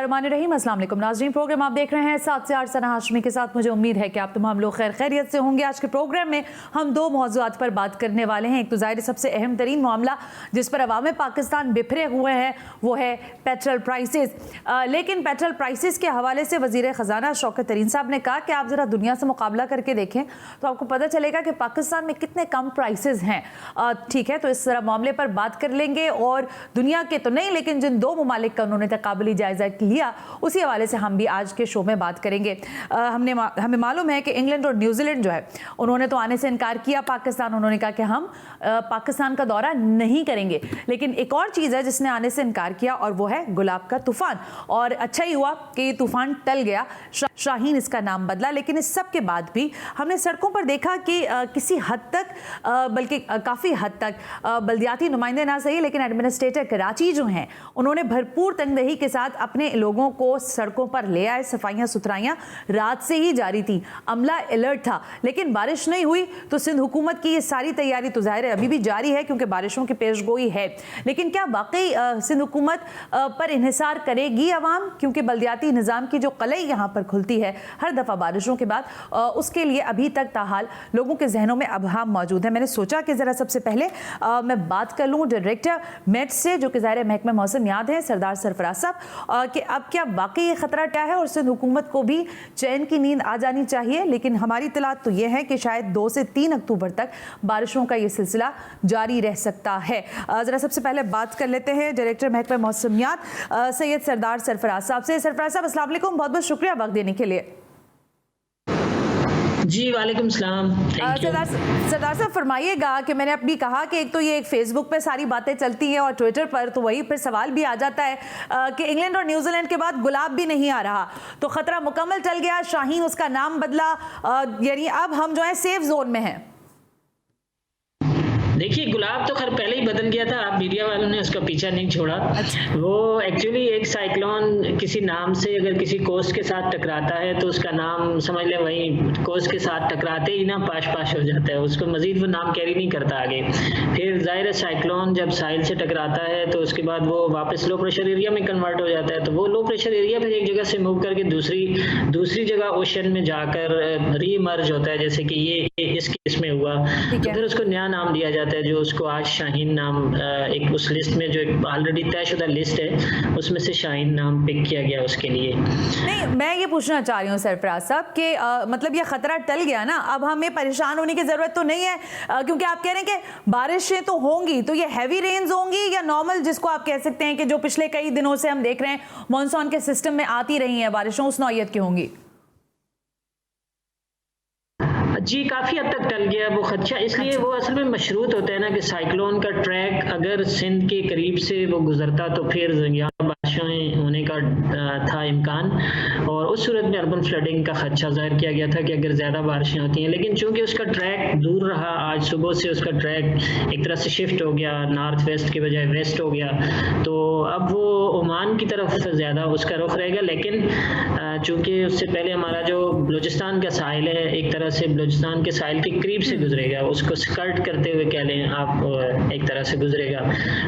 बिस्मिल्लाहिर्रहमानिर्रहीम। अस्सलाम वालेकुम नाज़रीन, प्रोग्राम आप देख रहे हैं 7 से 8 सना हाशमी के साथ। मुझे उम्मीद है कि आप तमाम लोग खैर खैरियत से होंगे। आज के प्रोग्राम में हम दो मौज़ूआत पर बात करने वाले हैं। एक तो ज़ाहिर सबसे अहम तरीन मामला जिस पर अवाम पाकिस्तान बिखरे हुए हैं वो है पेट्रोल प्राइसेस। लेकिन पेट्रोल प्राइसेस के हवाले से वज़ीर ख़जाना शौकत तरीन साहब ने कहा कि आप ज़रा दुनिया से मुकाबला करके देखें तो आपको पता चलेगा कि पाकिस्तान में कितने कम प्राइसेस हैं। ठीक है, तो इस तरह मामले पर बात कर लेंगे और दुनिया के तो नहीं लेकिन जिन दो ममालिक का उन्होंने तकाबली जायजा लिया उसी हवाले से हम भी आज के शो में बात करेंगे। हमें मालूम है कि इंग्लैंड और न्यूजीलैंड जो है उन्होंने तो आने से इनकार किया पाकिस्तान। उन्होंने कहा कि हम पाकिस्तान का दौरा नहीं करेंगे। लेकिन एक और चीज़ है जिसने आने से इनकार किया और वो है गुलाब का तूफान। और अच्छा ही हुआ कि ये तूफान टल गया, शाहीन इसका नाम बदला। लेकिन इस सब के बाद भी हमने सड़कों पर देखा कि किसी हद तक बल्कि काफ़ी हद तक बल्दियाती नुमाइंदे ना सही लेकिन एडमिनिस्ट्रेटर कराची जो हैं उन्होंने भरपूर तंगदही के साथ अपने लोगों को सड़कों पर ले आए। सफाइयाँ सुथराइयाँ रात से ही जारी थी, अमला अलर्ट था, लेकिन बारिश नहीं हुई। तो सिंध हुकूमत की ये सारी तैयारी तो ज़ाहिर है अभी भी जारी है क्योंकि बारिशों की पेशगोई है। लेकिन क्या वाकई सिंध हुकूमत पर इन्हिसार करेगी अवाम? क्योंकि बल्दियाती निज़ाम की जो कलई यहाँ पर खुलती है हर दफ़ा बारिशों के बाद, उसके लिए अभी तक ताहाल लोगों के जहनों में अबहाम मौजूद है। मैंने सोचा कि ज़रा सबसे पहले मैं बात कर लूँ डायरेक्टर मेट से जो कि ज़ाहिर महकमा मौसमियात हैं सरदार सरफराज साहब कि अब क्या वाकई ये खतरा क्या है और सिंध हुकूमत को भी चैन की नींद आ जानी चाहिए। लेकिन हमारी इत्तलात तो ये है कि शायद 2 से 3 अक्टूबर तक बारिशों का ये सिलसिला जारी रह सकता है। ज़रा सबसे पहले बात कर लेते हैं डायरेक्टर महकमा मौसमियात सैयद सरदार सरफराज साहब से। सरफराज साहब अस्सलाम वालेकुम, बहुत बहुत शुक्रिया वक्त देने के लिए। जी वालेकुम सलाम। सरदार साहब फरमाइएगा कि मैंने अभी कहा कि एक तो ये एक फेसबुक पे सारी बातें चलती हैं और ट्विटर पर, तो वही फिर सवाल भी आ जाता है कि इंग्लैंड और न्यूजीलैंड के बाद गुलाब भी नहीं आ रहा, तो खतरा मुकम्मल टल गया, शाहीन उसका नाम बदला, यानी अब हम जो है सेफ जोन में हैं। देखिए गुलाब तो खैर पहले ही बदल गया था, आप मीडिया वालों ने उसका पीछा नहीं छोड़ा। अच्छा। वो एक्चुअली एक साइक्लोन किसी नाम से अगर किसी कोस्ट के साथ टकराता है तो उसका नाम समझ लें वही कोस्ट के साथ टकराते ही ना पाश पाश हो जाता है, उसको मजीद वो नाम कैरी नहीं करता आगे। फिर जाहिर है साइक्लोन जब साहिल से टकराता है तो उसके बाद वो वापस लो प्रेशर एरिया में कन्वर्ट हो जाता है, तो वो लो प्रेशर एरिया फिर एक जगह से मूव करके दूसरी जगह ओशन में जाकर रीमर्ज होता है, जैसे कि ये इस केस में हुआ। तो फिर उसको नया नाम दिया जाता है जो उसको आज शाहीन नाम एक उस लिस्ट में जो एक ऑलरेडी तयशुदा लिस्ट है उसमें से शाहीन नाम पिक किया गया उसके लिए। नहीं, मैं ये पूछना चाह रही हूँ सरफराज साहब कि मतलब ये खतरा टल गया ना, अब हमें परेशान होने की जरूरत तो नहीं है क्योंकि आप कह रहे हैं कि बारिशें तो होंगी, तो ये हैवी रेन्स होंगी या नॉर्मल जिसको आप कह सकते हैं कि जो पिछले कई दिनों से हम देख रहे हैं मानसून के सिस्टम में आती रही है बारिशों, उस नौयत की होंगी? जी काफ़ी हद तक टल गया वो खदशा, इसलिए वो असल में मशरूत होता है ना कि साइक्लोन का ट्रैक अगर सिंध के करीब से वो गुजरता तो फिर यहाँ बारिशें होने का था इम्कान, और उस सूरत में अर्बन फ्लडिंग का खदशा जाहिर किया गया था कि अगर ज़्यादा बारिशें होती हैं। लेकिन चूंकि उसका ट्रैक दूर रहा, आज सुबह से उसका ट्रैक एक तरह से शिफ्ट हो गया, नॉर्थ वेस्ट के बजाय वेस्ट हो गया, तो अब वो ओमान की तरफ ज़्यादा उसका रुख रहेगा। लेकिन चूंकि उससे पहले हमारा जो बलूचिस्तान का साहिल है एक तरह से बलूचिस्तान के साहिल के करीब से गुजरेगा, उसको स्कर्ट करते हुए कह लें आप एक तरह से गुजरेगा,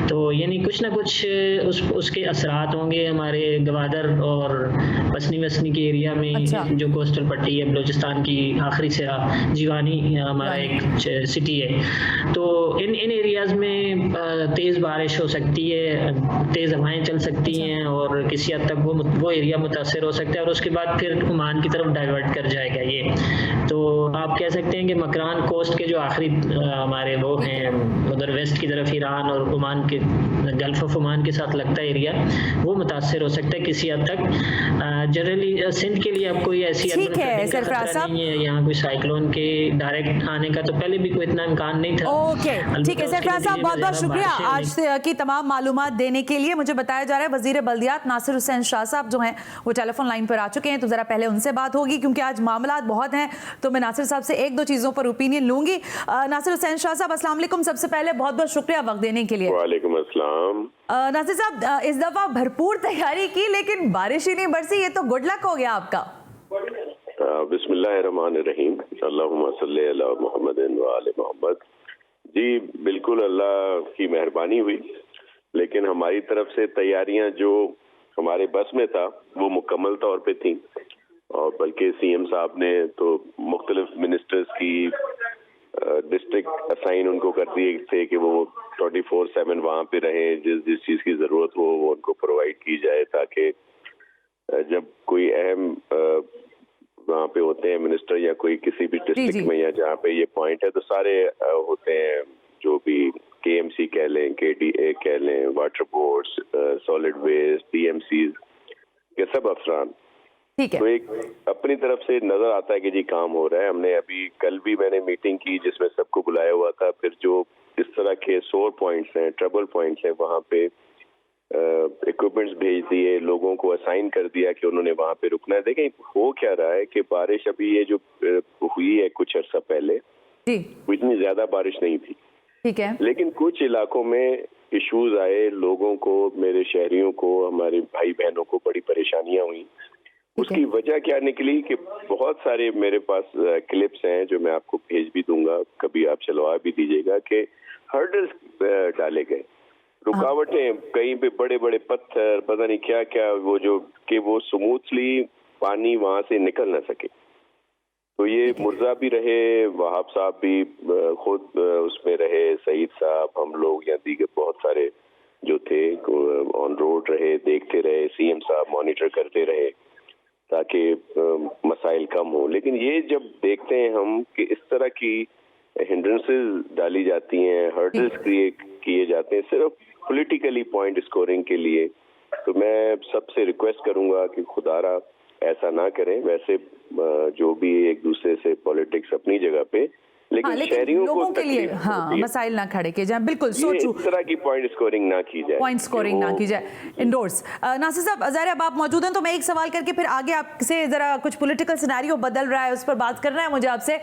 तो यानी कुछ ना कुछ उसके असरात होंगे हमारे गवादर और पसनी वसनी के एरिया में। अच्छा। जो कोस्टल पट्टी है बलूचिस्तान की आखिरी सिरा जीवानी हमारा एक सिटी है, तो इन एरियाज में तेज़ बारिश हो सकती है, तेज़ हवाएं चल सकती हैं और किसी हद तक वो एरिया मुतासर हो सकता है और उसके बाद फिर ओमान की तरफ डाइवर्ट कर जाएगा ये। तो आप कह सकते हैं कि मकरान कोस्ट के जो आखिरी हमारे वो हैं उधर वेस्ट की तरफ ईरान और ओमान के गल्फ ऑफ ओमान के साथ लगता है एरिया, वो मुतासर हो सकता है किसी हद तक। जनरली सिंध के लिए अब कोई ऐसी ठीक है सरफराज साहब, नहीं है यहाँ कोई साइक्लोन के डायरेक्ट आने का, तो पहले भी कोई इतना इम्कान नहीं था। ओके ठीक है सरफराज साहब, बहुत बहुत शुक्रिया आज की तमाम मालूमात देने के लिए। मुझे बताया जा रहा है वजीर बल्दियात नासिर हुसैन शाह साहब जो हैं वो टेलीफोन लाइन पर आ चुके हैं, तो जरा पहले उनसे बात होगी क्योंकि आज मामलात बहुत हैं, तो मैं नासिर साहब से एक दो चीज़ों पर ओपिनियन लूंगी। नासिर हुसैन शाह साहब अस्सलाम वालेकुम, सबसे पहले बहुत बहुत शुक्रिया वक्त देने के लिए। वालेकुम अस्सलाम। नासिर साहब इस दफा भरपूर तैयारी की लेकिन बारिश ही नहीं बरसी, ये तो गुड लक हो गया आपका। बिस्मिल्लाहिर्रहमानिर्रहीम, अल्लाहुम्मा सल्ली अला मुहम्मदिन व आले मोहम्मद। जी बिल्कुल अल्लाह की मेहरबानी हुई, लेकिन हमारी तरफ से तैयारियां जो हमारे बस में था वो मुकम्मल तौर पे थी, और बल्कि सीएम साहब ने तो मुख्तलिफ मिनिस्टर्स की डिस्ट्रिक्ट असाइन उनको कर दिए थे कि वो 24/7 वहाँ पे रहे, जिस चीज़ की ज़रूरत हो वो उनको प्रोवाइड की जाए, ताकि जब कोई अहम वहाँ पे होते हैं मिनिस्टर या कोई किसी भी डिस्ट्रिक्ट में या जहाँ पे ये पॉइंट है, तो सारे होते हैं जो भी केएमसी कह लें, केडीए कह लें, वाटर बोर्ड्स, सॉलिड वेस्ट, टीएमसीज के सब अफसरान, तो एक अपनी तरफ से नजर आता है कि जी काम हो रहा है। हमने अभी कल भी मैंने मीटिंग की जिसमें सबको बुलाया हुआ था, फिर जो इस तरह के सोर पॉइंट्स हैं, ट्रबल पॉइंट्स हैं, वहाँ पे इक्विपमेंट्स भेज दिए, लोगों को असाइन कर दिया कि उन्होंने वहाँ पे रुकना है। देखें हो क्या रहा है कि बारिश अभी ये जो हुई है कुछ अर्सा पहले, इतनी ज्यादा बारिश नहीं थी, ठीक है, लेकिन कुछ इलाकों में इश्यूज आए, लोगों को, मेरे शहरियों को, हमारे भाई बहनों को बड़ी परेशानियां हुई। उसकी वजह क्या निकली कि बहुत सारे मेरे पास क्लिप्स हैं जो मैं आपको भेज भी दूंगा, कभी आप चलवा भी दीजिएगा, कि हर्डल्स डाले गए, रुकावटें, कहीं पे बड़े बड़े पत्थर, पता नहीं क्या क्या, वो जो कि वो स्मूथली पानी वहां से निकल ना सके। तो ये मुर्जा भी रहे, वहाब साहब भी खुद उसमें रहे, सईद साहब, हम लोग या दीगर बहुत सारे जो थे ऑन रोड रहे, देखते रहे, सीएम साहब मॉनिटर करते रहे ताकि मसाइल कम हो। लेकिन ये जब देखते हैं हम कि इस तरह की हिंड्रेंसेस डाली जाती हैं, हर्डल्स क्रिएट किए जाते हैं सिर्फ पॉलिटिकली पॉइंट स्कोरिंग के लिए, तो मैं सबसे रिक्वेस्ट करूंगा कि खुदारा ऐसा ना करें। वैसे जो भी एक दूसरे से पॉलिटिक्स अपनी जगह पे, लेकिन शहरियों लोगों को के लिए मसाइल ना खड़े किए जाए। बिल्कुल सोचू इस तरह की पॉइंट स्कोरिंग ना की जाए, पॉइंट स्कोरिंग ना की जाए इंडोर्स। नासिर साहब, ज़ाहिर अब आप मौजूद हैं तो मैं एक सवाल करके फिर आगे आपसे जरा कुछ पॉलिटिकल सिनेरियो बदल रहा है उस पर बात करना है मुझे आपसे।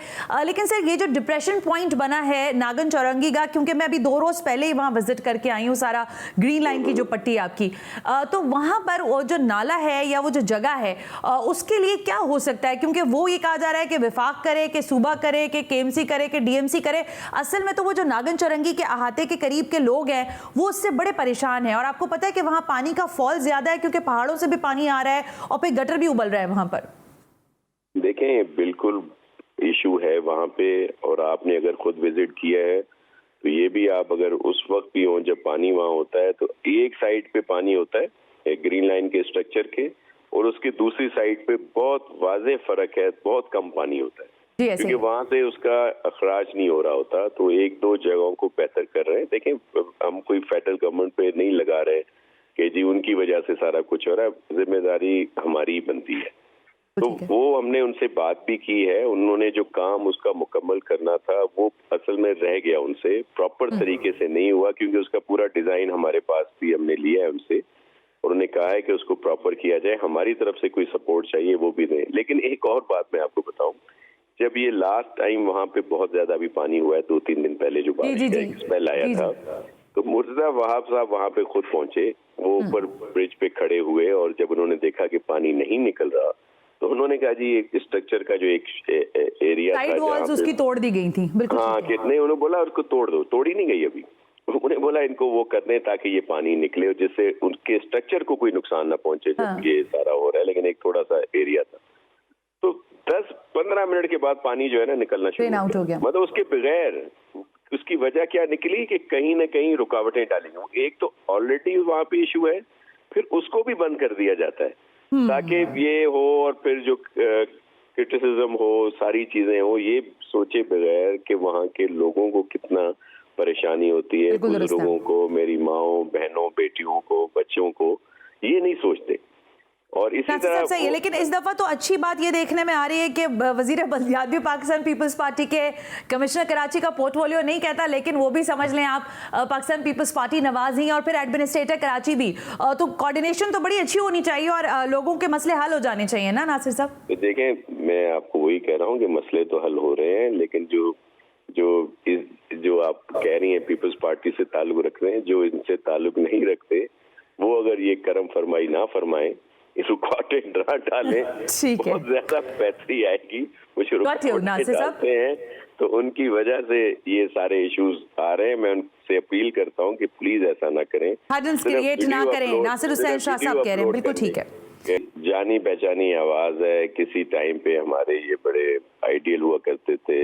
लेकिन सर ये जो डिप्रेशन पॉइंट बना है नागन चौरंगी का, क्योंकि मैं अभी 2 रोज पहले ही वहाँ विजिट करके आई हूँ, सारा ग्रीन लाइन की जो पट्टी है आपकी, तो वहाँ पर वो जो नाला है या वो जो जगह है उसके लिए क्या हो सकता है? क्योंकि वो ये कहा जा रहा है कि विफाक करे, कि सूबा करे, कि केएमसी करे, कि डीएमसी करे। असल में तो वो जो नागन चौरंगी के अहाते के करीब के लोग हैं वो उससे बड़े परेशान हैं, और आपको पता है कि वहां पानी का फॉल ज्यादा है क्योंकि पहाड़ों से भी पानी आ रहा है और फिर गटर भी उबल रहा है वहां पर। देखें बिल्कुल इशू है वहां पे, और आपने अगर खुद विजिट किया है तो ये भी आप अगर उस वक्त भी हो जब पानी वहां होता है, तो एक साइड पे पानी होता है ग्रीन लाइन के स्ट्रक्चर के, और उसकी दूसरी साइड पे बहुत वाज़ेह फर्क है, बहुत कम पानी होता है क्योंकि वहां से उसका अखराज नहीं हो रहा होता। तो 1-2 जगहों को बेहतर कर रहे हैं। देखें हम कोई फेडरल गवर्नमेंट पे नहीं लगा रहे कि जी उनकी वजह से सारा कुछ हो रहा है, जिम्मेदारी हमारी बनती है। तो वो हमने उनसे बात भी की है, उन्होंने जो काम उसका मुकम्मल करना था वो असल में रह गया उनसे, प्रॉपर तरीके से नहीं हुआ, क्योंकि उसका पूरा डिजाइन हमारे पास भी हमने लिया है उनसे, और उन्होंने कहा है कि उसको प्रॉपर किया जाए, हमारी तरफ से कोई सपोर्ट चाहिए वो भी दें। लेकिन एक और बात मैं आपको बताऊं, जब ये लास्ट टाइम वहां पे बहुत ज्यादा भी पानी हुआ है, 2-3 दिन पहले जो बारिश का एक स्पेल आया था, तो मुर्तजा वहाब साहब वहां पे खुद पहुंचे, वो ऊपर ब्रिज पे खड़े हुए, और जब उन्होंने देखा कि पानी नहीं निकल रहा तो उन्होंने कहा जी एक स्ट्रक्चर का जो एक एरिया साइड वॉल्स उसकी तोड़ दी गई थी। बिल्कुल हाँ, कितने उन्होंने बोला उसको तोड़ दो, तोड़ी नहीं गई अभी, उन्हें बोला इनको वो करने ताकि ये पानी निकले और जिससे उनके स्ट्रक्चर को कोई नुकसान ना पहुंचे जब ये सारा हो रहा है। लेकिन एक थोड़ा सा एरिया था, तो 10-15 मिनट के बाद पानी जो है ना निकलना शुरू हो गया। मतलब उसके बगैर, उसकी वजह क्या निकली कि कहीं ना कहीं रुकावटें डाली गई। एक तो ऑलरेडी वहां पे इशू है, फिर उसको भी बंद कर दिया जाता है ताकि ये हो, और फिर जो क्रिटिसिज्म हो, सारी चीजें हो, ये सोचे बगैर कि वहाँ के लोगों को कितना परेशानी होती है, बुजुर्गों को, मेरी माओ, बहनों, बेटियों को, बच्चों को, ये नहीं सोचते। और इसी तरह सही है, लेकिन इस दफा तो अच्छी बात ये देखने में आ रही है कि वजीर बल्दियात भी पाकिस्तान पीपल्स पार्टी के कमिश्नर कराची का पोर्टफोलियो नहीं कहता, लेकिन वो भी समझ लें आप पाकिस्तान पीपल्स पार्टी नवाज ही, और फिर एडमिनिस्ट्रेटर कराची भी, तो कोऑर्डिनेशन तो बड़ी अच्छी होनी चाहिए और लोगों के मसले हल हो जाने चाहिए ना नासिर साहब। तो देखें, मैं आपको वही कह रहा हूँ कि मसले तो हल हो रहे हैं, लेकिन जो आप कह रही हैं पीपल्स पार्टी से ताल्लुक रख रहे हैं, जो इनसे ताल्लुक नहीं रखते वो अगर ये करम फरमाई ना फरमाएं, इस रुकावटें ना डालें, बहुत ज्यादा बेहतरी आएगी। कुछ रुकावटें डालते हैं तो उनकी वजह से ये सारे इश्यूज आ रहे हैं। मैं उनसे अपील करता हूँ कि प्लीज ऐसा ना करें, हर्डल्स क्रिएट ना करें। नासिर हुसैन शाह साहब कह रहे हैं, बिल्कुल ठीक है। जानी पहचानी आवाज है। किसी टाइम पे हमारे ये बड़े आइडियल हुआ करते थे,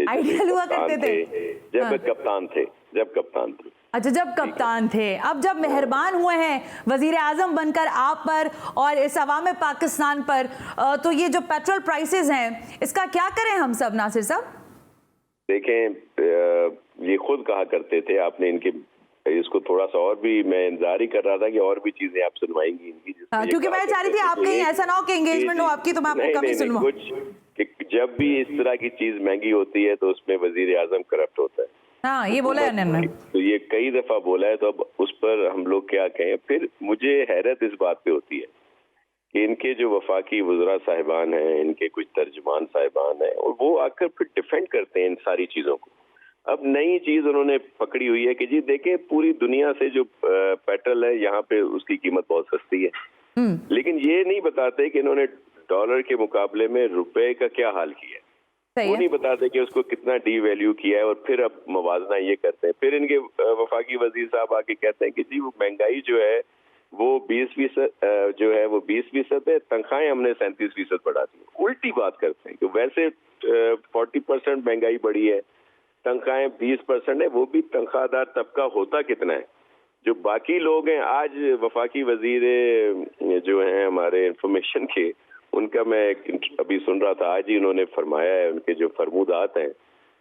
जब कप्तान थे। अच्छा, जब कप्तान थे। अब जब मेहरबान हुए हैं वजीर आजम बनकर आप पर और इस अवाम पाकिस्तान पर, तो ये जो पेट्रोल प्राइसेस हैं इसका क्या करें हम सब? नासिर साहब देखें, ये खुद कहा करते थे, आपने इनके इसको थोड़ा सा और भी मैं इंतजार ही कर रहा था कि और भी चीजें आप सुनवाएंगी इनकी, क्योंकि मैं चाह रही थी आप कहीं ऐसा ना हो कि एंगेजमेंट हो आपकी तो मैं आपको कम ही सुनवाऊं। कुछ जब भी इस तरह की चीज महंगी होती है तो उसमें वजीर आजम करप्ट होता है। हाँ, ये बोला है उन्होंने, तो ये कई दफा बोला है, तो अब उस पर हम लोग क्या कहें। फिर मुझे हैरत इस बात पे होती है कि इनके जो वफाकी वज़रा साहिबान हैं, इनके कुछ तर्जमान साहिबान हैं, और वो आकर फिर डिफेंड करते हैं इन सारी चीजों को। अब नई चीज उन्होंने पकड़ी हुई है कि जी देखें, पूरी दुनिया से जो पेट्रोल है यहाँ पे उसकी कीमत बहुत सस्ती है, लेकिन ये नहीं बताते कि इन्होंने डॉलर के मुकाबले में रुपए का क्या हाल किया है। वो नहीं बताते कि उसको कितना डी वैल्यू किया है, और फिर अब मवाजना ये करते हैं। फिर इनके वफाकी वजीर साहब आके कहते हैं कि जी वो महंगाई जो है वो 20% जो है वो 20% है, तनख्वाहें हमने 37% बढ़ा दी। उल्टी बात करते हैं कि वैसे 40% महंगाई बढ़ी है, तनख्वाहें 20% है, वो भी तनख्वाहदार तबका होता कितना है। जो बाकी लोग हैं, आज वफाकी वजीर जो हैं हमारे इंफॉर्मेशन के, उनका मैं अभी सुन रहा था, आज ही उन्होंने फरमाया है, उनके जो फरमूदात हैं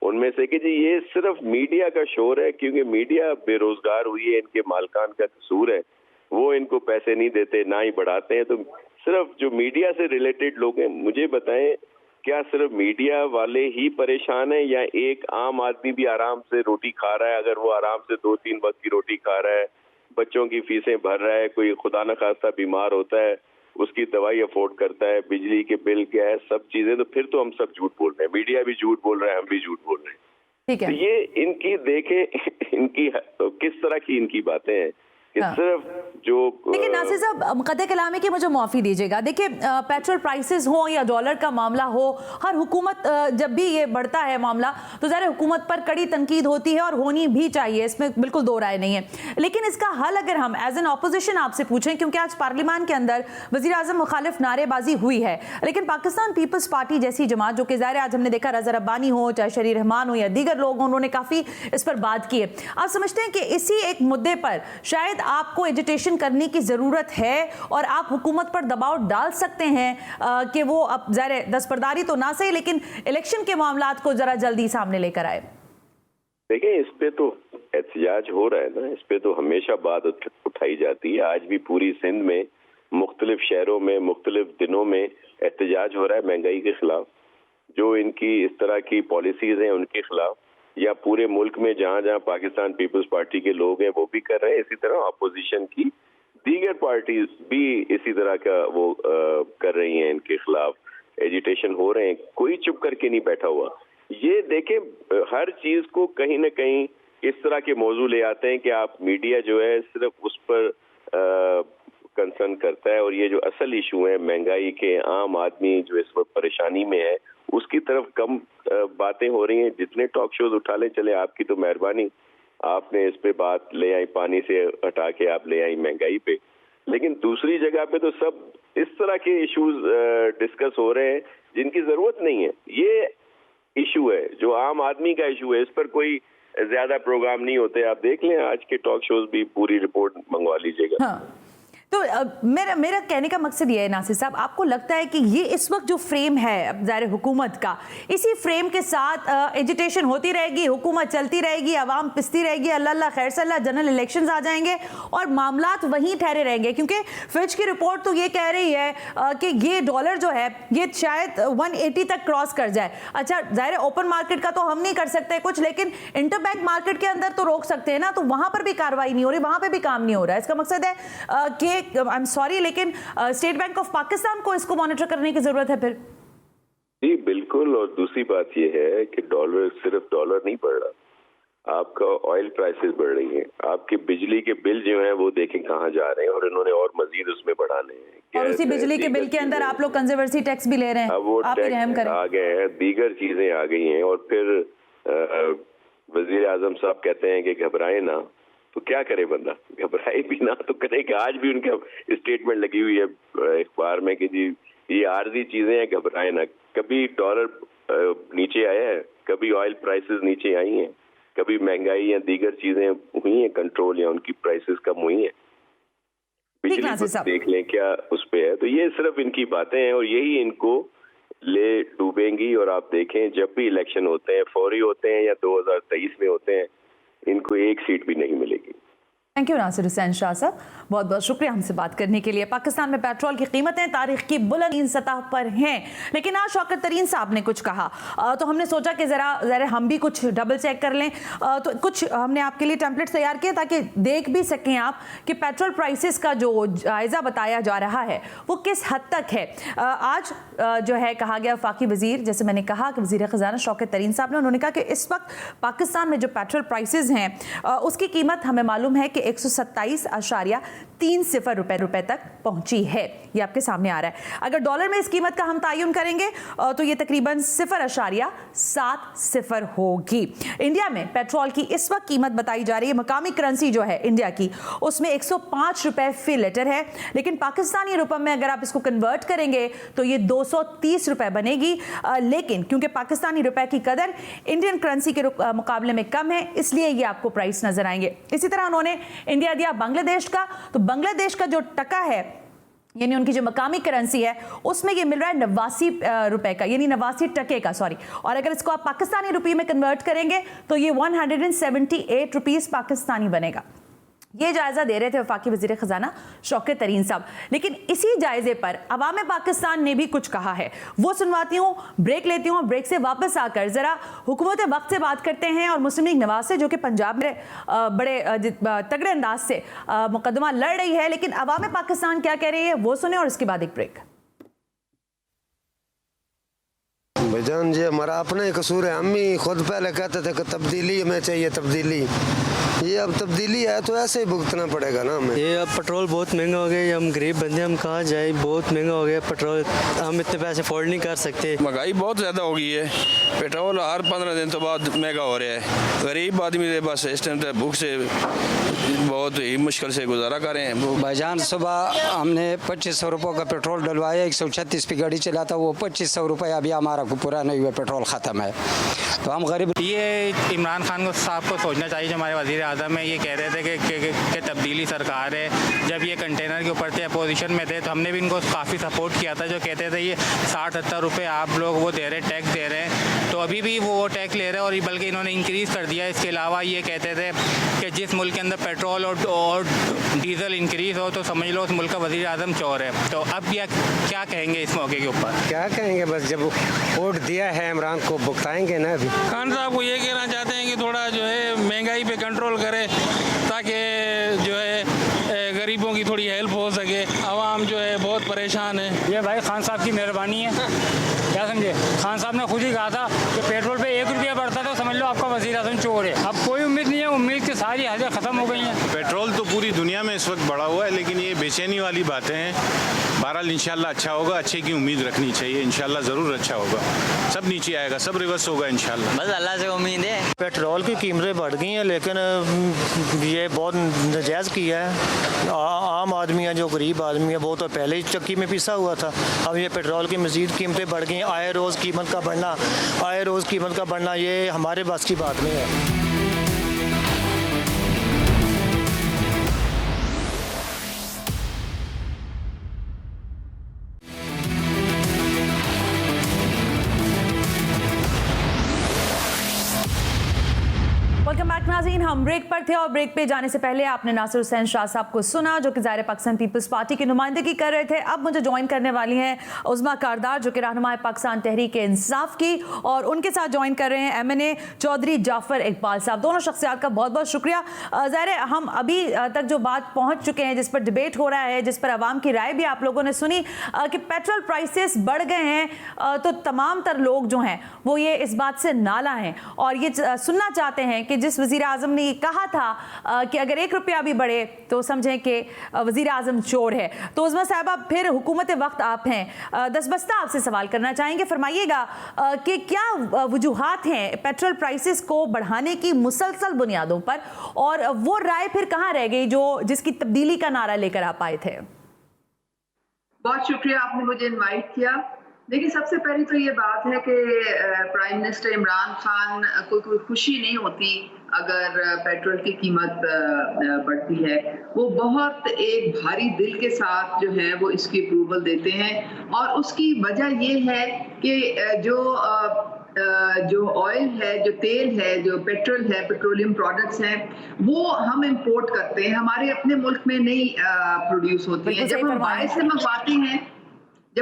उनमें से कि जी ये सिर्फ मीडिया का शोर है, क्योंकि मीडिया बेरोजगार हुई है, इनके मालकान का कसूर है, वो इनको पैसे नहीं देते ना ही बढ़ाते हैं। तो सिर्फ जो मीडिया से रिलेटेड लोग हैं, मुझे बताएं क्या सिर्फ मीडिया वाले ही परेशान है, या एक आम आदमी भी आराम से रोटी खा रहा है? अगर वो आराम से 2-3 वक्त की रोटी खा रहा है, बच्चों की फीसें भर रहा है, कोई खुदा न खास्ता बीमार होता है, उसकी दवाई अफोर्ड करता है, बिजली के बिल, गैस, सब चीजें, तो फिर तो हम सब झूठ बोल रहे हैं, मीडिया भी झूठ बोल रहा है, हम भी झूठ बोल रहे हैं। ठीक है। तो ये इनकी देखें इनकी किस तरह की इनकी बातें हैं कि सिर्फ जो देखिए नासिर साहब, मुक़द्दे कलामी की मुझे माफ़ी दीजिएगा। देखिए पेट्रोल प्राइसेस हो या डॉलर का मामला हो, हर हुकूमत जब भी ये बढ़ता है मामला तो ज़ाहिर हुकूमत पर कड़ी तनकीद होती है और होनी भी चाहिए, इसमें बिल्कुल दो राय नहीं है। लेकिन इसका हल अगर हम एज एन अपोजिशन आपसे पूछें, क्योंकि आज पार्लियामान के अंदर वज़ीर आज़म मुखालिफ नारेबाजी हुई है, लेकिन पाकिस्तान पीपल्स पार्टी जैसी जमात, जो कि ज़ाहिर आज हमने देखा रज़ा रब्बानी हो, चाहे शरीर रहमान हो या दीगर लोग हों, उन्होंने काफ़ी इस पर बात की है। आप समझते हैं कि इसी एक मुद्दे पर शायद आपको एजिटेशन करने की जरूरत है और आप हुकूमत पर दबाव डाल सकते हैं कि वो अब ज़ाहिर दस्तबरदारी तो ना सही, लेकिन इलेक्शन के मामलात को जरा जल्दी सामने लेकर आए? देखिए, इस पे तो एहतजाज हो रहा है ना, इस पे तो हमेशा बात उठाई जाती है। आज भी पूरी सिंध में मुख्तलिफ शहरों में मुख्तलिफ दिनों में एहतजाज हो रहा है महंगाई के खिलाफ, जो इनकी इस तरह की पॉलिसीज हैं उनके खिलाफ, या पूरे मुल्क में जहां जहां पाकिस्तान पीपल्स पार्टी के लोग हैं वो भी कर रहे हैं। इसी तरह अपोजिशन की दीगर पार्टीज भी इसी तरह का वो कर रही हैं, इनके खिलाफ एजिटेशन हो रहे हैं। कोई चुप करके नहीं बैठा हुआ। ये देखें, हर चीज को कहीं ना कहीं इस तरह के मौजू ले आते हैं कि आप मीडिया जो है सिर्फ उस पर कंसर्न करता है, और ये जो असल इशू है महंगाई के, आम आदमी जो इस वक्त परेशानी में है, उसकी तरफ कम बातें हो रही हैं। जितने टॉक शोज उठा ले चले, आपकी तो मेहरबानी, आपने इस पे बात ले आई, पानी से हटा के आप ले आई महंगाई पे, लेकिन दूसरी जगह पे तो सब इस तरह के इश्यूज डिस्कस हो रहे हैं जिनकी जरूरत नहीं है। ये इशू है जो आम आदमी का इशू है, इस पर कोई ज्यादा प्रोग्राम नहीं होते। आप देख लें आज के टॉक शोज भी, पूरी रिपोर्ट मंगवा लीजिएगा। हाँ। तो मेरा कहने का मकसद ये है नासिर साहब, आपको लगता है कि ये इस वक्त जो फ्रेम है ज़ाहिर हुकूमत का, इसी फ्रेम के साथ एजिटेशन होती रहेगी, हुकूमत चलती रहेगी, आवाम पिसती रहेगी, अल्लाह अल्लाह खैर सल्लाह, जनरल इलेक्शंस आ जाएंगे और मामलात वहीं ठहरे रहेंगे? क्योंकि फिच की रिपोर्ट तो ये कह रही है कि ये डॉलर जो है ये शायद 180 तक क्रॉस कर जाए। अच्छा, ज़ाहिर ओपन मार्केट का तो हम नहीं कर सकते कुछ, लेकिन इंटरबैंक मार्केट के अंदर तो रोक सकते हैं ना, तो वहां पर भी कार्रवाई नहीं हो रही, वहां पर भी काम नहीं हो रहा है। इसका मकसद है कि आई एम सॉरी, लेकिन स्टेट बैंक ऑफ पाकिस्तान को इसको मॉनिटर करने की जरूरत है फिर। जी बिल्कुल, और दूसरी बात यह है कि डॉलर सिर्फ डॉलर नहीं बढ़ रहा, आपका ऑयल प्राइसेस बढ़ रही हैं, आपके बिजली के बिल जो हैं वो देखें कहाँ जा रहे हैं, और इन्होंने और मजीद उसमें बढ़ाने हैं। और उसी बिजली के बिल के अंदर आप लोग कंजर्वेंसी टैक्स भी ले रहे हैं, अब वो आप ही रहम करें। आ गए हैं, दीगर चीजें आ गई हैं, और फिर वजीर आजम साहब कहते हैं कि घबराए ना, तो क्या करे बंदा, घबराए भी ना तो करे कि आज भी उनका स्टेटमेंट लगी हुई है अखबार में कि जी ये आर्जी चीजें हैं, घबराए ना। कभी डॉलर नीचे आया है, कभी ऑयल प्राइसेस नीचे आई हैं, कभी महंगाई या दीगर चीजें हुई हैं कंट्रोल या उनकी प्राइसेस कम हुई हैं। बिजली देख लें क्या उस पे है। तो ये सिर्फ इनकी बातें हैं और यही इनको ले डूबेंगी। और आप देखें जब भी इलेक्शन होते हैं, फौरी होते हैं या 2023 में होते हैं, इनको एक सीट भी नहीं मिलेगी। थैंक यू नासिर हुसैन शाह साहब, बहुत बहुत शुक्रिया हमसे बात करने के लिए। पाकिस्तान में पेट्रोल की कीमतें तारीख की बुलंद सतह पर हैं, लेकिन आज शौकत तरीन साहब ने कुछ कहा तो हमने सोचा कि ज़रा हम भी कुछ डबल चेक कर लें। तो कुछ हमने आपके लिए टेम्पलेट्स तैयार किए ताकि देख भी सकें आप कि पेट्रोल प्राइसेस का जो जायज़ा बताया जा रहा है वो किस हद तक है। आज जो है कहा गया वफाकी वजीर, जैसे मैंने कहा कि वजीर ख़जाना शौकत तरीन साहब ने, उन्होंने कहा कि इस वक्त पाकिस्तान में जो पेट्रोल प्राइसेस हैं उसकी कीमत हमें मालूम है कि 127.30 रुपए तक पहुंची है। ये आपके सामने आ रहा है। अगर डॉलर में इस कीमत का हम तायुन करेंगे तो ये तकरीबन 0.70 होगी। इंडिया में पेट्रोल की इस वक्त कीमत बताई जा रही है, मकामी करेंसी जो है इंडिया की, उसमें 105 रुपए फी लीटर है, लेकिन पाकिस्तानी रुपए में अगर आप इसको कन्वर्ट करेंगे तो ये 230 रुपए बनेगी। लेकिन क्योंकि पाकिस्तानी रुपए की कदर इंडियन करेंसी के मुकाबले में कम है, इसलिए ये आपको प्राइस नजर आएंगे। इसी तरह उन्होंने इंडिया दिया बांग्लादेश का, तो बांग्लादेश का जो टका है यानी उनकी जो मकामी करेंसी है उसमें ये मिल रहा है 89 रुपए का, यानी 89 टके का, सॉरी। और अगर इसको आप पाकिस्तानी रुपये में कन्वर्ट करेंगे तो ये 178 रुपीस पाकिस्तानी बनेगा। ये जायजा दे रहे थे वफाकी वजीर खजाना शौकत तरीन साहब। लेकिन इसी जायजे पर अवाम पाकिस्तान ने भी कुछ कहा है, वो सुनवाती हूँ, ब्रेक लेती हूँ। ब्रेक से वापस आकर जरा हुकूमत वक्त से बात करते हैं और मुस्लिम लीग नवाज से, जो कि पंजाब में बड़े तगड़े अंदाज से मुकदमा लड़ रही है, लेकिन अवाम पाकिस्तान क्या कह रही है वो सुने और उसके बाद एक ब्रेक। भाईजान जी हमारा अपना ही कसूर है, हम ही खुद पहले कहते थे कि तब्दीली हमें चाहिए तब्दीली, ये अब तब्दीली है तो ऐसे ही भुगतना पड़ेगा ना हमें। ये अब पेट्रोल बहुत महंगा हो गया, हम गरीब बंदे, हम कहाँ जाए, बहुत महंगा हो गया पेट्रोल, हम इतने पैसे अफोर्ड नहीं कर सकते। महंगाई बहुत ज़्यादा हो गई है, पेट्रोल हर 15 दिन तो बाद महंगा हो रहा है। गरीब आदमी बस इस टाइम तक भूख से बहुत ही मुश्किल से गुजारा कर रहे हैं। भाईजान सुबह हमने 2500 रुपये का पेट्रोल डलवाया, 136 पे गाड़ी चलाता, वो 2500 रुपये अभी हमारा को पूरा नहीं हुआ, पेट्रोल ख़त्म है, तो हम गरीब। ये इमरान खान को साहब को सोचना चाहिए, जो हमारे वज़ीर आज़म है, ये कह रहे थे कि तब्दीली सरकार है। जब ये कंटेनर के ऊपर थे, अपोजिशन में थे, तो हमने भी इनको काफ़ी सपोर्ट किया था, जो कहते थे ये 60-70 रुपये आप लोग वो दे रहे, टैक्स दे रहे हैं, तो अभी भी वो टैक्स ले रहे हैं और बल्कि इन्होंने इंक्रीज़ कर दिया। इसके अलावा ये कहते थे कि जिस मुल्क के अंदर पेट्रोल और डीजल इंक्रीज़ हो तो समझ लो उस मुल्क का वज़ीर आज़म चोर है। तो अब यह क्या कहेंगे इस मौके के ऊपर? क्या कहेंगे, बस जब वोट दिया है इमरान को भुगताएंगे ना। अभी खान साहब को ये कहना चाहते हैं कि थोड़ा जो है महंगाई पे कंट्रोल करे, ताकि जो है गरीबों की थोड़ी हेल्प हो सके। आवाम जो है बहुत परेशान है। ये भाई खान साहब की मेहरबानी है, क्या समझे। खान साहब ने खुद ही कहा था कि पेट्रोल पे 1 रुपया बढ़ता तो समझ लो आपका वज़ीर आज़म चोर है। अब कोई उम्मीद नहीं है, उम्मीद की सारी हदें ख़त्म हो गई हैं। पेट्रोल तो पूरी दुनिया में इस वक्त बढ़ा हुआ है, लेकिन ये बेचैनी वाली बातें हैं। बहरहाल इंशाल्लाह अच्छा होगा, अच्छे की उम्मीद रखनी चाहिए, इंशाल्लाह ज़रूर अच्छा होगा, सब नीचे आएगा, सब रिवर्स होगा इंशाल्लाह। बस अल्लाह से उम्मीद है। पेट्रोल की कीमतें बढ़ गई हैं, लेकिन ये बहुत नाजायज़ किया है। आम आदमी है, जो गरीब आदमी है, वो तो पहले ही चक्की में पिसा हुआ था। अब ये पेट्रोल की मज़ीद कीमतें बढ़ गई, आए रोज़ कीमत का बढ़ना ये हमारे बस की बात नहीं है। वेलकम बैक नाज़रीन, हम ब्रेक पर थे और ब्रेक पे जाने से पहले आपने नासिर हुसैन शाह साहब को सुना, जो कि ज़ाहिर पाकिस्तान पीपल्स पार्टी की नुमाइंदगी कर रहे थे। अब मुझे ज्वाइन करने वाली हैं उज़्मा कारदार, जो कि रहनुमा पाकिस्तान तहरीक इंसाफ की, और उनके साथ ज्वाइन कर रहे हैं MNA चौधरी जाफर इकबाल साहब। दोनों शख्सियात का बहुत बहुत शुक्रिया। ज़ाहिर हम अभी तक जो बात पहुँच चुके हैं, जिस पर डिबेट हो रहा है, जिस पर आवाम की राय भी आप लोगों ने सुनी कि पेट्रोल प्राइसेस बढ़ गए हैं, तो तमाम तर लोग जो हैं वो ये इस बात से नाला हैं और ये सुनना चाहते हैं कि जिस वज़ीर वज़ीर आज़म ने ये कहा था कि अगर 1 रुपया भी बढ़े तो समझें कि वज़ीर आज़म चोर है। तो उज़्मा साहिबा, फिर हुकूमत वक्त आप हैं, दसबस्ता आपसे सवाल करना चाहेंगे, फरमाइएगा कि क्या वजूहात हैं पेट्रोल प्राइसेस को बढ़ाने की मुसलसल बुनियादों पर, और वो राय फिर कहाँ रह गई जिसकी तब्दीली का नारा लेकर आप आए थे? बहुत शुक्रिया, आपने मुझे इनवाइट किया। देखिए, सबसे पहले तो ये बात है कि प्राइम मिनिस्टर इमरान खान को कोई खुशी नहीं होती अगर पेट्रोल की कीमत बढ़ती है। वो बहुत एक भारी दिल के साथ जो है वो इसकी अप्रूवल देते हैं, और उसकी वजह ये है कि जो ऑयल है, जो तेल है, जो पेट्रोल है, पेट्रोलियम प्रोडक्ट्स हैं, वो हम इंपोर्ट करते हैं, हमारे अपने मुल्क में नहीं प्रोड्यूस होती है। जब हम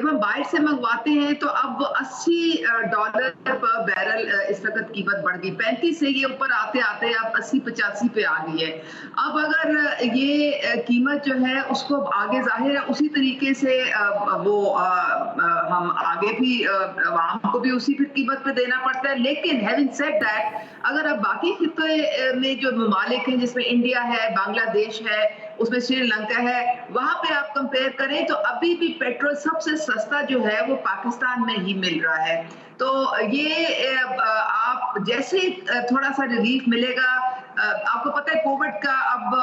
बाहर से मंगवाते हैं तो अब $80 पर बैरल इस वक्त कीमत बढ़ गई, 35 से ये ऊपर आते आते अब 80-85 पे आ गई है। अब अगर ये कीमत जो है उसको आगे जाहिर है उसी तरीके से हम आगे भी आवाम को भी उसी फिर कीमत पे देना पड़ता है। लेकिन हैविंग सेड दैट, अगर अब बाकी खित्ते में जो ममालिक हैं, जिसमें इंडिया है, बांग्लादेश है, उसमें श्रीलंका है, वहां पे आप कंपेयर करें तो अभी भी पेट्रोल सबसे सस्ता जो है वो पाकिस्तान में ही मिल रहा है। तो ये आप जैसे थोड़ा सा रिलीफ मिलेगा, आपको पता है कोविड का अब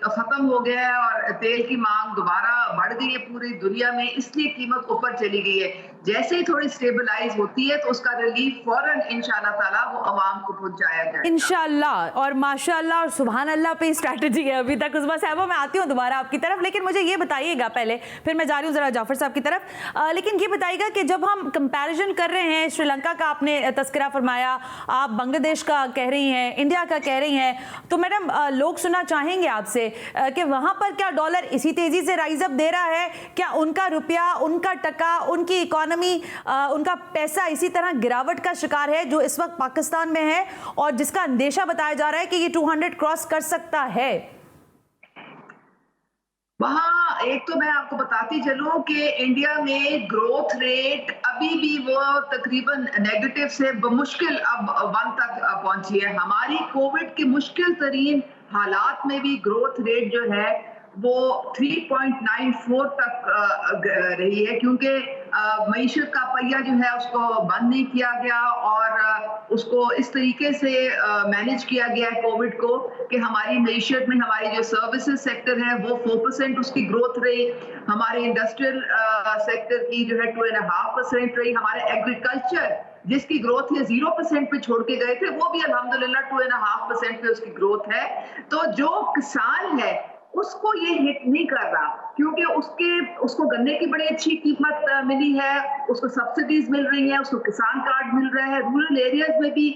खत्म हो गया है और तेल की मांग दोबारा बढ़ गई है पूरी दुनिया में, इसलिए कीमत ऊपर चली गई है। जैसे ही थोड़ी स्टेबलाइज होती है तो उसका रिलीफ फौरन इंशाल्लाह ताला वो अवाम को पहुंचाया जाए इंशाल्लाह। और माशाल्लाह और सुभान अल्लाह पे स्ट्रैटेजी है अभी तक। उज़्मा साहिबा, मैं आती हूँ दोबारा आपकी तरफ, लेकिन मुझे ये बताइएगा पहले, फिर मैं जा रही हूँ जरा जाफर साहब की तरफ, लेकिन ये बताइएगा कि जब हम कंपैरिजन कर रहे हैं, श्रीलंका का आपने तस्करा फरमाया, आप बांग्लादेश का कह रही हैं, इंडिया का कह रही हैं, तो मैडम लोग सुनना चाहेंगे आपसे कि वहां पर क्या डॉलर इसी तेजी से राइज अप दे रहा है? क्या उनका रुपया, उनका टका, उनकी इकोनॉमी, उनका पैसा इसी तरह गिरावट का शिकार है जो इस वक्त पाकिस्तान में है और जिसका अंदेशा बताया जा रहा है कि ये 200 क्रॉस कर सकता है? वहाँ एक तो मैं आपको बताती चलूं कि इंडिया में ग्रोथ रेट अभी भी वो तकरीबन नेगेटिव से बमुश्किल अब 1 तक पहुंची है। हमारी कोविड के मुश्किल तरीन हालात में भी ग्रोथ रेट जो है वो 3.94 तक रही है, क्योंकि मईशत का पहिया जो है उसको बंद नहीं किया गया और उसको इस तरीके से मैनेज किया गया है कोविड को कि हमारी मईशत में हमारी जो सर्विसेज सेक्टर है वो 4% उसकी ग्रोथ रही, हमारे इंडस्ट्रियल सेक्टर की जो है 2.5% रही, हमारे एग्रीकल्चर जिसकी ग्रोथ ये 0% पे छोड़ के गए थे वो भी अल्हम्दुलिल्लाह 2.5% पे उसकी ग्रोथ है। तो जो किसान है उसको ये हिट नहीं कर रहा, क्योंकि उसको गन्ने की बड़ी अच्छी कीमत मिली है, उसको सब्सिडीज मिल रही है, उसको किसान कार्ड मिल रहा है, रूरल एरियाज में भी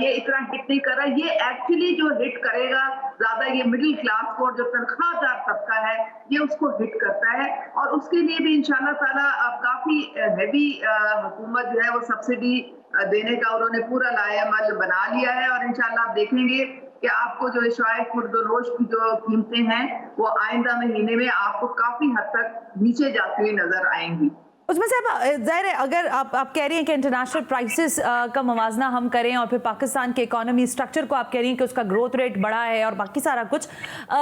ये इतना हिट नहीं कर रहा। ये एक्चुअली जो हिट करेगा ज्यादा ये मिडिल क्लास को और जो तनख्वाहदार तबका है ये उसको हिट करता है, और उसके लिए भी इंशाल्लाह ताला अब काफी हैवी हुकूमत जो है वो सब्सिडी देने का उन्होंने पूरा लाएअमल बना लिया है, और इंशाल्लाह आप देखेंगे कि आपको जो इशाए खुर्दोनोश की जो कीमतें हैं वो आइंदा महीने में आपको काफी हद तक नीचे जाती हुई नजर आएंगी। उज़्मा साहब, ज़ाहिर है अगर आप कह रही हैं कि इंटरनेशनल प्राइसेस का मवाजना हम करें और फिर पाकिस्तान के इकोनॉमी स्ट्रक्चर को आप कह रही हैं कि उसका ग्रोथ रेट बढ़ा है और बाकी सारा कुछ,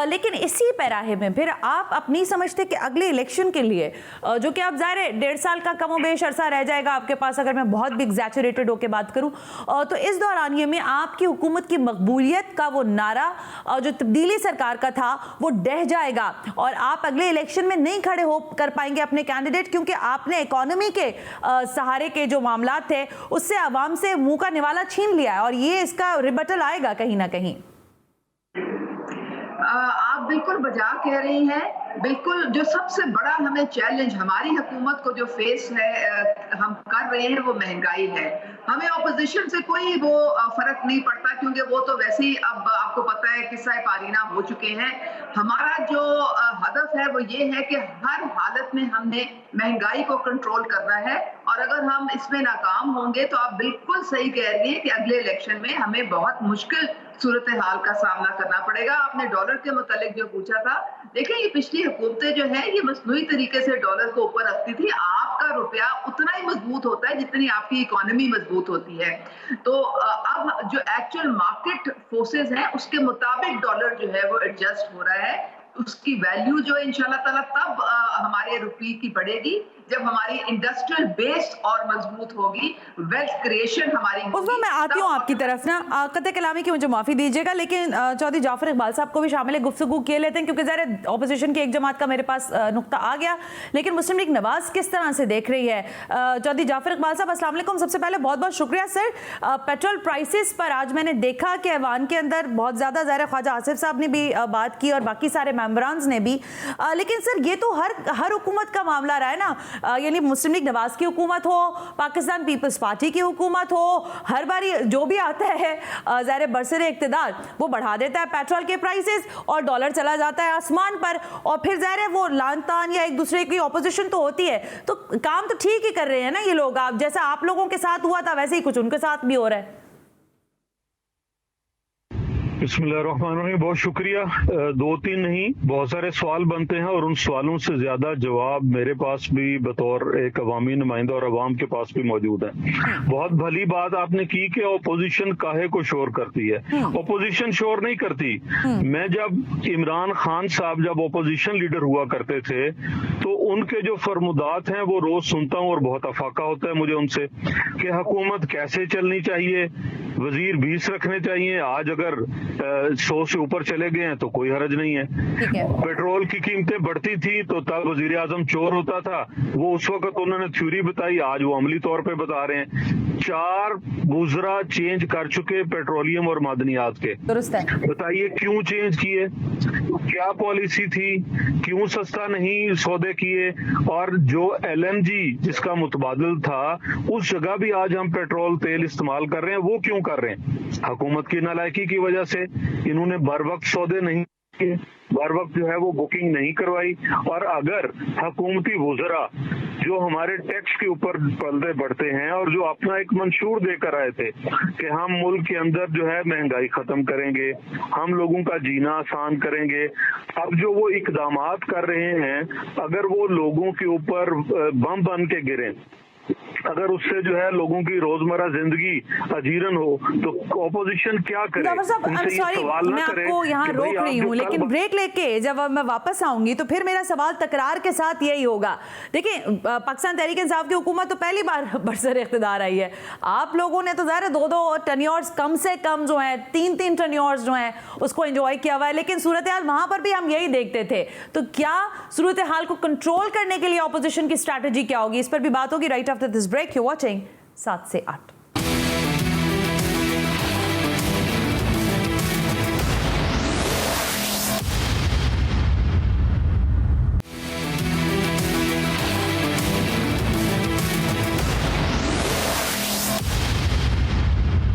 लेकिन इसी पैराहे में फिर आप अपनी समझते कि अगले इलेक्शन के लिए जो कि अब ज़ाहिर है 1.5 साल का कमोबेश अरसा रह जाएगा आपके पास, अगर मैं बहुत भी एग्जैचुरेटेड होकर बात करूँ, तो इस दौरानिये में आपकी हुकूमत की मकबूलियत का वो नारा जो तब्दीली सरकार का था वो डह जाएगा और आप अगले इलेक्शन में नहीं खड़े हो कर पाएंगे अपने कैंडिडेट, क्योंकि आपने इकोनॉमी के सहारे के जो मामला थे उससे आवाम से मुंह का निवाला छीन लिया है और ये इसका रिबटल आएगा कहीं ना कहीं। आप बिल्कुल बजा कह रही हैं। बिल्कुल, जो सबसे बड़ा हमें चैलेंज हमारी हुकूमत को जो फेस है हम कर रहे हैं वो महंगाई है। हमें ऑपोजिशन से कोई वो फर्क नहीं पड़ता, क्योंकि वो तो वैसे ही अब आपको पता है किस्सा पारीना हो चुके हैं। हमारा जो हदफ है वो ये है कि हर हालत में हमने महंगाई को कंट्रोल करना है, और अगर हम इसमें नाकाम होंगे तो आप बिल्कुल सही कह रही हैं कि अगले इलेक्शन में हमें बहुत मुश्किल सूरत हाल का सामना करना पड़ेगा। आपने डॉलर के मुतालिक जो पूछा था, देखिए ये पिछली हुकूमतें जो है ये मसनूई तरीके से डॉलर को ऊपर रखती थी। आप आपका रुपया उतना ही मजबूत होता है जितनी आपकी इकोनॉमी मजबूत होती है। तो अब जो एक्चुअल मार्केट फोर्सेस हैं उसके मुताबिक डॉलर जो है वो एडजस्ट हो रहा है, उसकी वैल्यू जो है इंशाल्लाह ताला तब हमारे रुपये की बढ़ेगी जब हमारी इंडस्ट्रियल बेस और मजबूत होगी, वेल्थ क्रिएशन हमारी उस मैं आती हूँ आपकी तरफ ना, कतई कलामी की मुझे माफ़ी दीजिएगा, लेकिन चौधरी जाफर इकबाल साहब को भी शामिल गुफ्तगू किए लेते हैं क्योंकि ज़रा ऑपोजिशन की एक जमात का मेरे पास नुक्ता आ गया, लेकिन मुस्लिम लीग नवाज किस तरह से देख रही है। चौधरी जाफर इकबाल साहब अस्सलाम वालेकुम, सबसे पहले बहुत बहुत शुक्रिया सर। पेट्रोल प्राइसेस पर आज मैंने देखा कि ऐवान के अंदर बहुत ज़्यादा ज़ाहिर ख्वाजा आसिफ साहब ने भी बात की और बाकी सारे मेंबरान्स ने भी, लेकिन सर ये तो हर हुकूमत का मामला रहा है ना, यानी मुस्लिम लीग नवाज की हुकूमत हो, पाकिस्तान पीपल्स पार्टी की हुकूमत हो, हर बारी जो भी आता है ज़ाहिर बरसरे इक़्तिदार वो बढ़ा देता है पेट्रोल के प्राइसेस और डॉलर चला जाता है आसमान पर, और फिर ज़ाहिर है वो लान तान या एक दूसरे की ऑपोजिशन तो होती है, तो काम तो ठीक ही कर रहे हैं ना ये लोग, आप जैसा आप लोगों के साथ हुआ था वैसे ही कुछ उनके साथ भी हो रहा है। बिस्मिल्लाहिर्रहमानिर्रहीम, बहुत शुक्रिया। दो तीन नहीं बहुत सारे सवाल बनते हैं और उन सवालों से ज्यादा जवाब मेरे पास भी बतौर एक अवामी नुमाइंदा और अवाम के पास भी मौजूद है। बहुत भली बात आपने की कि ओपोजिशन काहे को शोर करती है। ओपोजिशन शोर नहीं करती। मैं जब इमरान खान साहब जब ओपोजिशन लीडर हुआ करते थे तो उनके जो फरमुदात हैं वो रोज सुनता हूँ और बहुत अफाका होता है मुझे उनसे कि हुकूमत कैसे चलनी चाहिए, वजीर 20 रखने चाहिए, आज अगर 100 से ऊपर चले गए हैं तो कोई हरज नहीं है। पेट्रोल की कीमतें बढ़ती थी तो तब वजीर आजम चोर होता था, वो उस वक्त उन्होंने थ्योरी बताई, आज वो अमली तौर पे बता रहे हैं। 4 वुज़रा चेंज कर चुके पेट्रोलियम और मादनियात के, बताइए क्यों चेंज किए, क्या पॉलिसी थी, क्यों सस्ता नहीं सौदे किए, और जो LNG जिसका मुतबादिल था उस जगह भी आज हम पेट्रोल तेल इस्तेमाल कर रहे हैं, वो क्यों कर रहे हैं? हुकूमत की नालायकी की वजह से। इन्होंने बर वक्त सौदे नहीं किए, बर वक्त जो है वो बुकिंग नहीं करवाई, और अगर हुकूमती वुज़रा जो हमारे टैक्स के ऊपर पलदे बढ़ते हैं और जो अपना एक मंशूर देकर आए थे कि हम मुल्क के अंदर जो है महंगाई खत्म करेंगे, हम लोगों का जीना आसान करेंगे, अब जो वो इकदामात कर रहे हैं अगर वो लोगों के ऊपर बम बन के गिरे, अगर उससे जो है लोगों की रोजमर्रा जिंदगी अजीरन हो तो ऑपोजिशन क्या करे? मैं आपको यहाँ रोक रही हूँ, लेकिन ब्रेक लेके जब मैं वापस आऊंगी तो फिर मेरा सवाल तकरार के साथ यही होगा। देखिए, पाकिस्तान तहरीक इंसाफ की हुकूमत तो पहली बार बरसर इख्तिदार आई है, आप लोगों ने तो ज़ाहिर 2-2 टर्न्योर्स कम से कम जो है 3-3 टर्न्योर्स जो है उसको एंजॉय किया हुआ है, लेकिन सूरत हाल वहां पर भी हम यही देखते थे। तो क्या सूरत हाल को कंट्रोल करने के लिए ऑपोजिशन की स्ट्रैटेजी क्या होगी, इस पर भी बात होगी right after this break. You watching 7 से 8।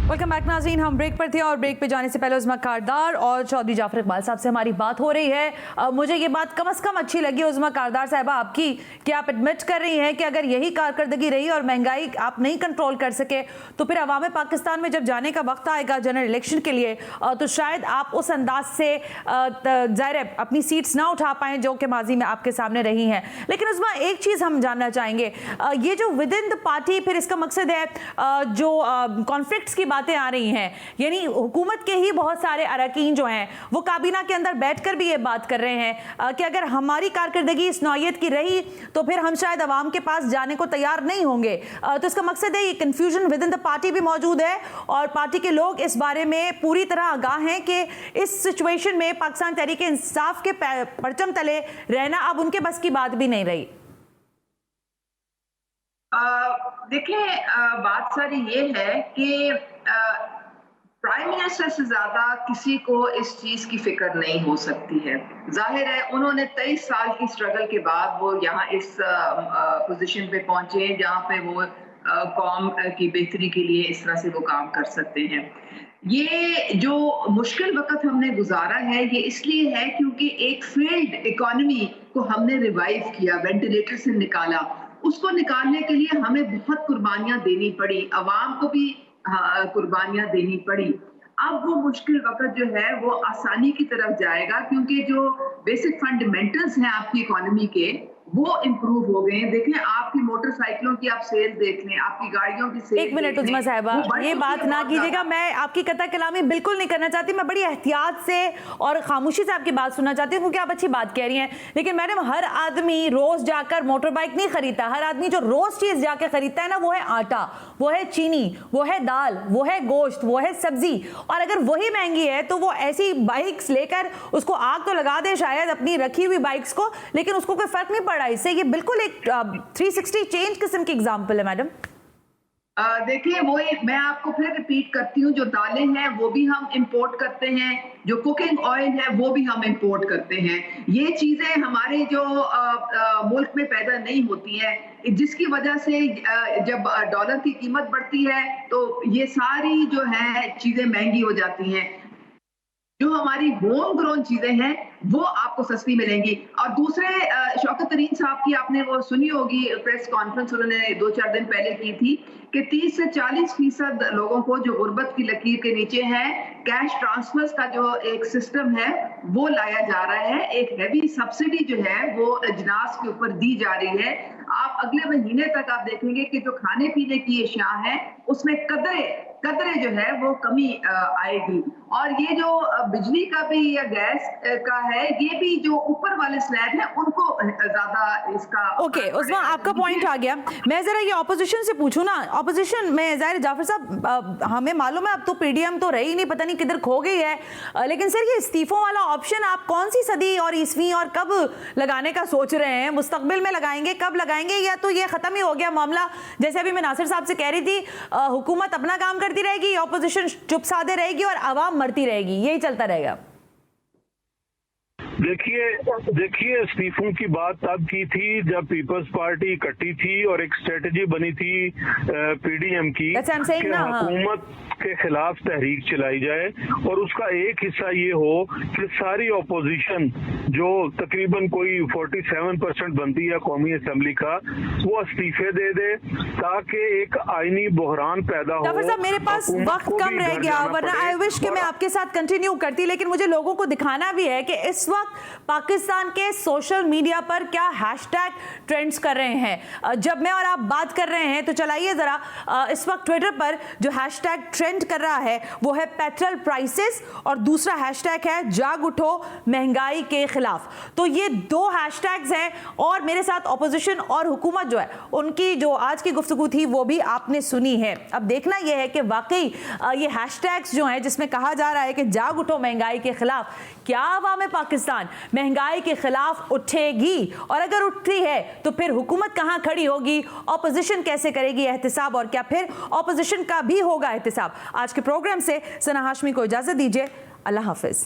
वेलकम बैक नाज़रीन, हम ब्रेक पर थे और ब्रेक पे जाने से पहले उज़्मा कारदार और चौधरी जाफर इकबाल साहब से हमारी बात हो रही है। मुझे ये बात कम से कम अच्छी लगी उज़्मा कारदार साहिबा आपकी कि आप एडमिट कर रही हैं कि अगर यही कारकर्दगी रही और महंगाई आप नहीं कंट्रोल कर सके तो फिर अवाम पाकिस्तान में जब जाने का वक्त आएगा जनरल इलेक्शन के लिए तो शायद आप उस अंदाज से ज़ाहिर है अपनी सीट्स ना उठा पाएँ जो कि माजी में आपके सामने रही हैं। लेकिन उज़्मा एक चीज़ हम जानना चाहेंगे, ये जो विद इन द पार्टी फिर इसका मकसद है जो कॉन्फ्लिक्ट्स की बातें आ रही हैं, यानी हुकूमत के ही बहुत सारे अरकान जो हैं वो काबीना के अंदर बैठकर भी ये बात कर रहे हैं कि अगर हमारी कारकर्दगी इस नौयत की रही तो फिर हम शायद अवाम के पास जाने को तैयार नहीं होंगे। तो इसका मकसद है ये confusion with in the party भी मौजूद है और पार्टी के लोग इस बारे में पूरी तरह आगाह हैं कि इस सिचुएशन में पाकिस्तान तहरीक इंसाफ के परचम तले रहना अब उनके बस की बात भी नहीं रही। देखिए, बात सारी ये है कि प्राइम मिनिस्टर से ज्यादा किसी को इस चीज की फिक्र नहीं हो सकती है। जाहिर है उन्होंने 23 साल की स्ट्रगल के बाद वो यहाँ इस पोजीशन पे पहुंचे जहाँ पे वो कौम की बेहतरी के लिए इस तरह से वो काम कर सकते हैं। ये जो मुश्किल वक्त हमने गुजारा है ये इसलिए है क्योंकि एक फेल्ड इकोनॉमी को हमने रिवाइव किया, वेंटिलेटर से निकाला। उसको निकालने के लिए हमें बहुत कुर्बानियां देनी पड़ी, अवाम को भी कुर्बानियां देनी पड़ी। अब वो मुश्किल वक्त जो है वो आसानी की तरफ जाएगा क्योंकि जो बेसिक फंडामेंटल्स हैं आपकी इकोनॉमी के वो इम्प्रूव हो गए हैं। देखें, आपकी मोटरसाइकिलों की आप सेल देख लें, आपकी गाड़ियों की सेल। एक मिनट उज़्मा साहिबा, ये बात ना कीजिएगा, मैं आपकी कतई कलामी बिल्कुल नहीं करना चाहती, मैं बड़ी एहतियात से और खामोशी से आपकी बात सुनना चाहती हूँ क्योंकि आप अच्छी बात कह रही हैं। लेकिन मैडम, हर आदमी रोज जाकर मोटर बाइक नहीं खरीदता। हर आदमी जो रोज चीज जाके खरीदता है ना, वो है आटा, वो है चीनी, वो है दाल, वो है गोश्त, वो है सब्जी। और अगर वही महंगी है तो वो ऐसी बाइक्स लेकर उसको आग तो लगा दे शायद अपनी रखी हुई बाइक्स को, लेकिन उसको कोई फर्क नहीं पड़ रहा इससे। ये बिल्कुल एक 360 चेंज किस्म की एग्जांपल है मैडम। देखिए, वो मैं आपको फिर रिपीट करती हूँ, जो दालें हैं वो भी हम इंपोर्ट करते हैं, जो कुकिंग ऑयल है वो भी हम इंपोर्ट करते हैं। ये चीजें हमारे जो मुल्क में पैदा नहीं होती हैं, जिसकी वजह से जब डॉलर की कीमत बढ़ती है तो ये सारी जो है चीजें महंगी हो जाती हैं। जो हमारी होम ग्रोन चीजें हैं वो आपको सस्ती मिलेंगी। और दूसरे, शौकत तरीन साहब की आपने वो सुनी होगी प्रेस कॉन्फ्रेंस उन्होंने 2-4 दिन पहले की थी कि 30 से 40% लोगों को जो गुर्बत की लकीर के नीचे हैं, कैश ट्रांसफर्स का जो एक सिस्टम है वो लाया जा रहा है। एक हैवी सब्सिडी जो है वो अजनास के ऊपर दी जा रही है। आप अगले महीने तक आप देखेंगे कि जो खाने पीने की अशिया है उसमें कदरे जो है वो कमी आएगी। और ये जो बिजली का भी या गैस का है, ये भी जो ऊपर वाले स्लैब है उनको ज्यादा इसका। ओके उज़्मा, आपका पॉइंट आ गया। मैं जरा ये ऑपोजिशन से पूछूं ना, ऑपोजिशन में ज़ाहिर जाफर साहब, हमें मालूम है अब तो पीडीएम तो रही नहीं, पता नहीं किधर खो गई है, लेकिन सर ये इस्तीफों वाला ऑप्शन आप कौन सी सदी और ईस्वी और कब लगाने का सोच रहे हैं? मुस्तकबिल में लगाएंगे, कब लगाएंगे, या तो ये खत्म ही हो गया मामला? जैसे अभी मैं नासिर साहब से कह रही थी, हुकूमत अपना काम करती रहेगी, ऑपोजिशन चुप साधे रहेगी और आवाम मरती रहेगी, यही चलता रहेगा। देखिए इस्तीफों की बात तब की थी जब पीपल्स पार्टी इकट्ठी थी और एक स्ट्रेटजी बनी थी पीडीएम की कि हुकूमत के खिलाफ तहरीक चलाई जाए और उसका एक हिस्सा ये हो कि सारी ऑपोजिशन जो तकरीबन कोई 47% बनती है कौमी असम्बली का, वो इस्तीफे दे दे ताकि एक आईनी बहरान पैदा हो। जाफर साहब, मेरे पास वक्त कम रह गया, वरना आई विश कि मैं आपके साथ कंटिन्यू करती, लेकिन मुझे लोगों को दिखाना भी है कि इस वक्त पाकिस्तान के सोशल मीडिया पर क्या हैशटैग ट्रेंड्स कर रहे हैं। जब मैं और आप बात कर रहे हैं तो चलाइए जरा, इस वक्त ट्विटर पर जो हैशटैग ट्रेंड कर रहा है वो है पेट्रोल प्राइसेस और दूसरा हैशटैग है जाग उठो महंगाई के खिलाफ। तो ये दो हैशटैग्स हैं और मेरे साथ ऑपोजिशन और हुकूमत जो है उनकी जो आज की गुफ्तगू थी वो भी आपने सुनी है। अब देखना यह है कि वाकई ये हैशटैग्स जो हैं जिसमें कहा जा रहा है कि जाग उठो महंगाई के खिलाफ, क्या अवाम पाकिस्तान महंगाई के खिलाफ उठेगी? और अगर उठती है तो फिर हुकूमत कहां खड़ी होगी, ऑपोजिशन कैसे करेगी एहतिसाब, और क्या फिर ऑपोजिशन का भी होगा एहतिसाब? आज के प्रोग्राम से सना हाशमी को इजाजत दीजिए, अल्लाह हाफिज।